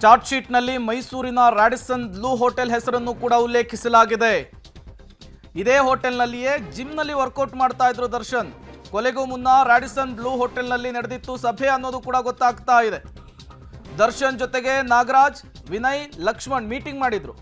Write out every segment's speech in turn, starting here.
Charge ಶೀಟ್ನಲ್ಲಿ ಮೈಸೂರಿನ Radisson blue hotel ಹೆಸರನ್ನು ಕೂಡ ಉಲ್ಲೇಖಿಸಲಾಗಿದೆ. ಇದೇ ಹೋಟೆಲ್ನಲ್ಲಿಯೇ ಜಿಮ್ನಲ್ಲಿ ವರ್ಕೌಟ್ ಮಾಡ್ತಾ ಇದ್ರು ದರ್ಶನ್. ಕೊಲೆಗೂ ಮುನ್ನ ರಾಡಿಸನ್ ಬ್ಲೂ ಹೋಟೆಲ್ನಲ್ಲಿ ನಡೆದಿತ್ತು ಸಭೆ ಅನ್ನೋದು ಕೂಡ ಗೊತ್ತಾಗ್ತಾ ಇದೆ. ದರ್ಶನ್ ಜೊತೆಗೆ ನಾಗರಾಜ್, ವಿನಯ್, ಲಕ್ಷ್ಮಣ್ ಮೀಟಿಂಗ್ ಮಾಡಿದ್ರು.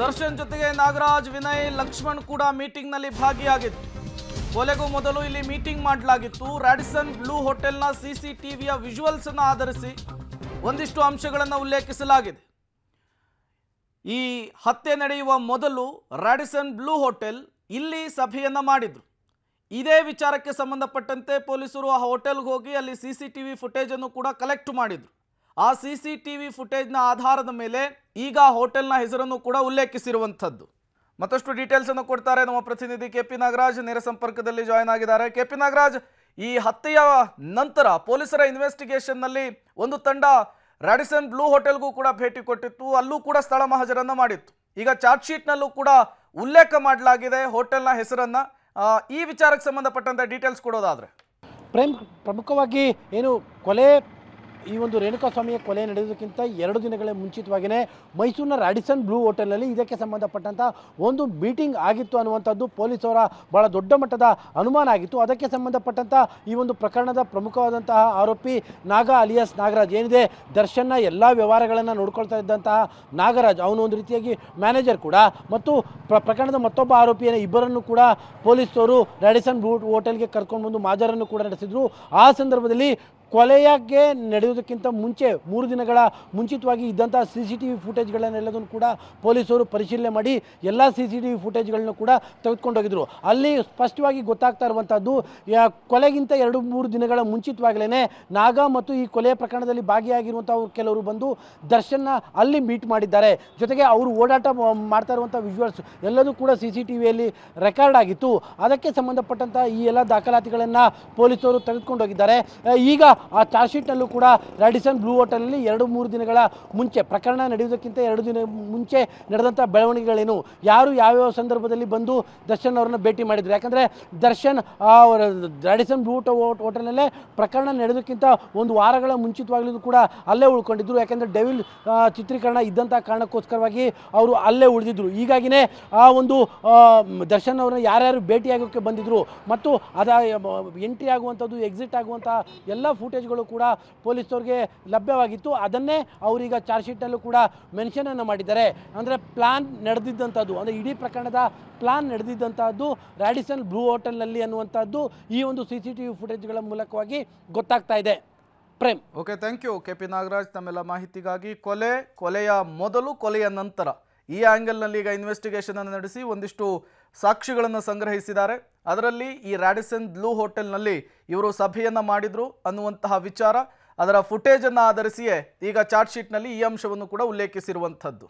ದರ್ಶನ್ ಜೊತೆಗೆ ನಾಗರಾಜ್, ವಿನಯ್, ಲಕ್ಷ್ಮಣ್ ಕೂಡ ಮೀಟಿಂಗ್ ನಲ್ಲಿ ಭಾಗಿಯಾಗಿದ್ರು. ಕೊಲೆಗೂ ಮೊದಲು ಇಲ್ಲಿ ಮೀಟಿಂಗ್ ಮಾಡಲಾಗಿತ್ತು. ರಾಡಿಸನ್ ಬ್ಲೂ ಹೋಟೆಲ್ನ ಸಿಸಿಟಿವಿಯ ವಿಜುವಲ್ಸ್ ಅನ್ನು ಆಧರಿಸಿ ಒಂದಿಷ್ಟು ಅಂಶಗಳನ್ನು ಉಲ್ಲೇಖಿಸಲಾಗಿದೆ. ಈ ಹತ್ಯೆ ನಡೆಯುವ ಮೊದಲು ರಾಡಿಸನ್ ಬ್ಲೂ ಹೋಟೆಲ್ ಇಲ್ಲಿ ಸಭೆಯನ್ನ ಮಾಡಿದ್ರು. ಇದೇ ವಿಚಾರಕ್ಕೆ ಸಂಬಂಧಪಟ್ಟಂತೆ ಪೊಲೀಸರು ಆ ಹೋಟೆಲ್ಗೆ ಹೋಗಿ ಅಲ್ಲಿ ಸಿಸಿಟಿವಿ ಫುಟೇಜ್ ಅನ್ನು ಕೂಡ ಕಲೆಕ್ಟ್ ಮಾಡಿದ್ರು. ಆ ಸಿಸಿಟಿವಿ ಫುಟೇಜ್ನ ಆಧಾರದ ಮೇಲೆ ಈಗ ಹೋಟೆಲ್ನ ಹೆಸರನ್ನು ಕೂಡ ಉಲ್ಲೇಖಿಸಿರುವಂಥದ್ದು. ಮತ್ತಷ್ಟು ಡೀಟೇಲ್ಸ್ ಅನ್ನು ಕೊಡ್ತಾರೆ ನಮ್ಮ ಪ್ರತಿನಿಧಿ ಕೆಪಿ ನಾಗರಾಜ್, ನೇರ ಸಂಪರ್ಕದಲ್ಲಿ ಜಾಯ್ನ್ ಆಗಿದ್ದಾರೆ. ಕೆಪಿ ನಾಗರಾಜ್, ಈ ಹತ್ಯೆಯ ನಂತರ ಪೊಲೀಸರ ಇನ್ವೆಸ್ಟಿಗೇಷನ್ನಲ್ಲಿ ಒಂದು ತಂಡ ರಾಡಿಸನ್ ಬ್ಲೂ ಹೋಟೆಲ್ಗೂ ಕೂಡ ಭೇಟಿ ಕೊಟ್ಟಿತ್ತು, ಅಲ್ಲೂ ಕೂಡ ಸ್ಥಳ ಮಹಜರನ್ನ ಮಾಡಿತ್ತು. ಈಗ ಚಾರ್ಜ್ ಶೀಟ್ನಲ್ಲೂ ಕೂಡ ಉಲ್ಲೇಖ ಮಾಡಲಾಗಿದೆ ಹೋಟೆಲ್ನ ಹೆಸರನ್ನ. ಈ ವಿಚಾರಕ್ಕೆ ಸಂಬಂಧಪಟ್ಟಂತೆ ಡೀಟೇಲ್ಸ್ ಕೊಡೋದಾದ್ರೆ ಪ್ರಮುಖವಾಗಿ ಏನು ಕೊಲೆ ಈ ಒಂದು ರೇಣುಕಾಸ್ವಾಮಿಯ ಕೊಲೆ ನಡೆಯೋದಕ್ಕಿಂತ 2 ದಿನಗಳ ಮುಂಚಿತವಾಗಿಯೇ ಮೈಸೂರಿನ ರಾಡಿಸನ್ ಬ್ಲೂ ಹೋಟೆಲ್ನಲ್ಲಿ ಇದಕ್ಕೆ ಸಂಬಂಧಪಟ್ಟಂಥ ಒಂದು ಮೀಟಿಂಗ್ ಆಗಿತ್ತು ಅನ್ನುವಂಥದ್ದು ಪೊಲೀಸರ ಭಾಳ ದೊಡ್ಡ ಮಟ್ಟದ ಅನುಮಾನ ಆಗಿತ್ತು. ಅದಕ್ಕೆ ಸಂಬಂಧಪಟ್ಟಂಥ ಈ ಒಂದು ಪ್ರಕರಣದ ಪ್ರಮುಖವಾದಂತಹ ಆರೋಪಿ ನಾಗ ಅಲಿಯಾಸ್ ನಾಗರಾಜ್ ಏನಿದೆ, ದರ್ಶನ್ನ ಎಲ್ಲ ವ್ಯವಹಾರಗಳನ್ನು ನೋಡ್ಕೊಳ್ತಾ ಇದ್ದಂತಹ ನಾಗರಾಜ್, ಅವನು ಒಂದು ರೀತಿಯಾಗಿ ಮ್ಯಾನೇಜರ್ ಕೂಡ, ಮತ್ತು ಪ್ರಕರಣದ ಮತ್ತೊಬ್ಬ ಆರೋಪಿಯನ್ನು ಇಬ್ಬರನ್ನು ಕೂಡ ಪೊಲೀಸರು ರಾಡಿಸನ್ ಬ್ಲೂ ಹೋಟೆಲ್ಗೆ ಕರ್ಕೊಂಡು ಬಂದು ಮಾಜರನ್ನು ಕೂಡ ನಡೆಸಿದ್ರು. ಆ ಸಂದರ್ಭದಲ್ಲಿ ಕೊಲೆಯಾಗೆ ನಡೆಯುವುದಕ್ಕಿಂತ ಮುಂಚೆ 3 ದಿನಗಳ ಮುಂಚಿತವಾಗಿ ಇದ್ದಂಥ CCTV ಫುಟೇಜ್ಗಳನ್ನೆಲ್ಲದನ್ನು ಕೂಡ ಪೊಲೀಸರು ಪರಿಶೀಲನೆ ಮಾಡಿ ಎಲ್ಲ CCTV ಫುಟೇಜ್ಗಳನ್ನು ಕೂಡ ತೆಗೆದುಕೊಂಡೋಗಿದ್ರು. ಅಲ್ಲಿ ಸ್ಪಷ್ಟವಾಗಿ ಗೊತ್ತಾಗ್ತಾ ಇರುವಂಥದ್ದು, ಕೊಲೆಗಿಂತ 2-3 ದಿನಗಳ ಮುಂಚಿತವಾಗಲೇ ನಾಗ ಮತ್ತು ಈ ಕೊಲೆಯ ಪ್ರಕರಣದಲ್ಲಿ ಭಾಗಿಯಾಗಿರುವಂಥವ್ರು ಕೆಲವರು ಬಂದು ದರ್ಶನ್ನ ಅಲ್ಲಿ ಮೀಟ್ ಮಾಡಿದ್ದಾರೆ. ಜೊತೆಗೆ ಅವರು ಓಡಾಟ ಮಾಡ್ತಾ ಇರುವಂಥ ವಿಜುವಲ್ಸ್ ಎಲ್ಲದೂ ಕೂಡ CCTVಯಲ್ಲಿ ರೆಕಾರ್ಡ್ ಆಗಿತ್ತು. ಅದಕ್ಕೆ ಸಂಬಂಧಪಟ್ಟಂಥ ಈ ಎಲ್ಲ ದಾಖಲಾತಿಗಳನ್ನು ಪೊಲೀಸರು ತೆಗೆದುಕೊಂಡೋಗಿದ್ದಾರೆ. ಈಗ ಆ ಚಾರ್ಜ್ ಶೀಟ್ನಲ್ಲೂ ಕೂಡ ರಾಡಿಸನ್ ಬ್ಲೂ ಹೋಟೆಲ್ನಲ್ಲಿ 2-3 ದಿನಗಳ ಮುಂಚೆ, ಪ್ರಕರಣ ನಡೆಯುವುದಕ್ಕಿಂತ 2 ದಿನ ಮುಂಚೆ ನಡೆದಂಥ ಬೆಳವಣಿಗೆಗಳೇನು, ಯಾರು ಯಾವ್ಯಾವ ಸಂದರ್ಭದಲ್ಲಿ ಬಂದು ದರ್ಶನ್ ಅವರನ್ನು ಭೇಟಿ ಮಾಡಿದ್ರು. ಯಾಕಂದರೆ ದರ್ಶನ್ ರಾಡಿಸನ್ ಬ್ಲೂ ಹೋಟೆಲ್ನಲ್ಲೇ ಪ್ರಕರಣ ನಡೆಯೋದಕ್ಕಿಂತ 1 ವಾರಗಳ ಮುಂಚಿತವಾಗಲೂ ಕೂಡ ಅಲ್ಲೇ ಉಳ್ಕೊಂಡಿದ್ರು. ಯಾಕೆಂದರೆ ಡೆವಿಲ್ ಚಿತ್ರೀಕರಣ ಇದ್ದಂಥ ಕಾರಣಕ್ಕೋಸ್ಕರವಾಗಿ ಅವರು ಅಲ್ಲೇ ಉಳಿದಿದ್ರು. ಹೀಗಾಗಿಯೇ ಆ ಒಂದು ದರ್ಶನ್ ಅವರನ್ನ ಯಾರ್ಯಾರು ಭೇಟಿಯಾಗೋಕ್ಕೆ ಬಂದಿದ್ರು ಮತ್ತು ಎಂಟ್ರಿ ಆಗುವಂಥದ್ದು, ಎಕ್ಸಿಟ್ ಆಗುವಂಥ ಎಲ್ಲ ಫುಟೇಜ್ಗಳು ಕೂಡ ಪೊಲೀಸರಿಗೆ ಲಭ್ಯವಾಗಿತ್ತು. ಅದನ್ನೇ ಅವರೀಗ ಚಾರ್ಜ್ ಶೀಟ್ನಲ್ಲೂ ಕೂಡ ಮೆನ್ಷನನ್ನು ಮಾಡಿದ್ದಾರೆ. ಅಂದರೆ ಪ್ಲಾನ್ ನಡೆದಿದ್ದಂಥದ್ದು, ಅಂದರೆ ಇಡೀ ಪ್ರಕರಣದ ಪ್ಲಾನ್ ನಡೆದಿದ್ದಂಥದ್ದು ರಾಡಿಸನ್ ಬ್ಲೂ ಹೋಟೆಲ್ನಲ್ಲಿ ಅನ್ನುವಂಥದ್ದು ಈ ಒಂದು CCTV ಫುಟೇಜ್ಗಳ ಮೂಲಕವಾಗಿ ಗೊತ್ತಾಗ್ತಾ ಇದೆ. Prem. Okay, thank you KP Nagaraj ತಮ್ಮೆಲ್ಲ ಮಾಹಿತಿಗಾಗಿ. ಕೊಲೆಯ ಮೊದಲು, ಕೊಲೆಯ ನಂತರ ಈ ಆ್ಯಂಗಲ್ನಲ್ಲಿ ಈಗ ಇನ್ವೆಸ್ಟಿಗೇಷನ್ ಅನ್ನು ನಡೆಸಿ ಒಂದಿಷ್ಟು ಸಾಕ್ಷಿಗಳನ್ನು ಸಂಗ್ರಹಿಸಿದ್ದಾರೆ. ಅದರಲ್ಲಿ ಈ ರಾಡಿಸನ್ ಬ್ಲೂ ಹೋಟೆಲ್ನಲ್ಲಿ ಇವರು ಸಭೆಯನ್ನು ಮಾಡಿದ್ರು ಅನ್ನುವಂತಹ ವಿಚಾರ, ಅದರ ಫುಟೇಜನ್ನು ಆಧರಿಸಿಯೇ ಈಗ ಚಾರ್ಜ್ ಶೀಟ್ನಲ್ಲಿ ಈ ಅಂಶವನ್ನು ಕೂಡ ಉಲ್ಲೇಖಿಸಿರುವಂಥದ್ದು.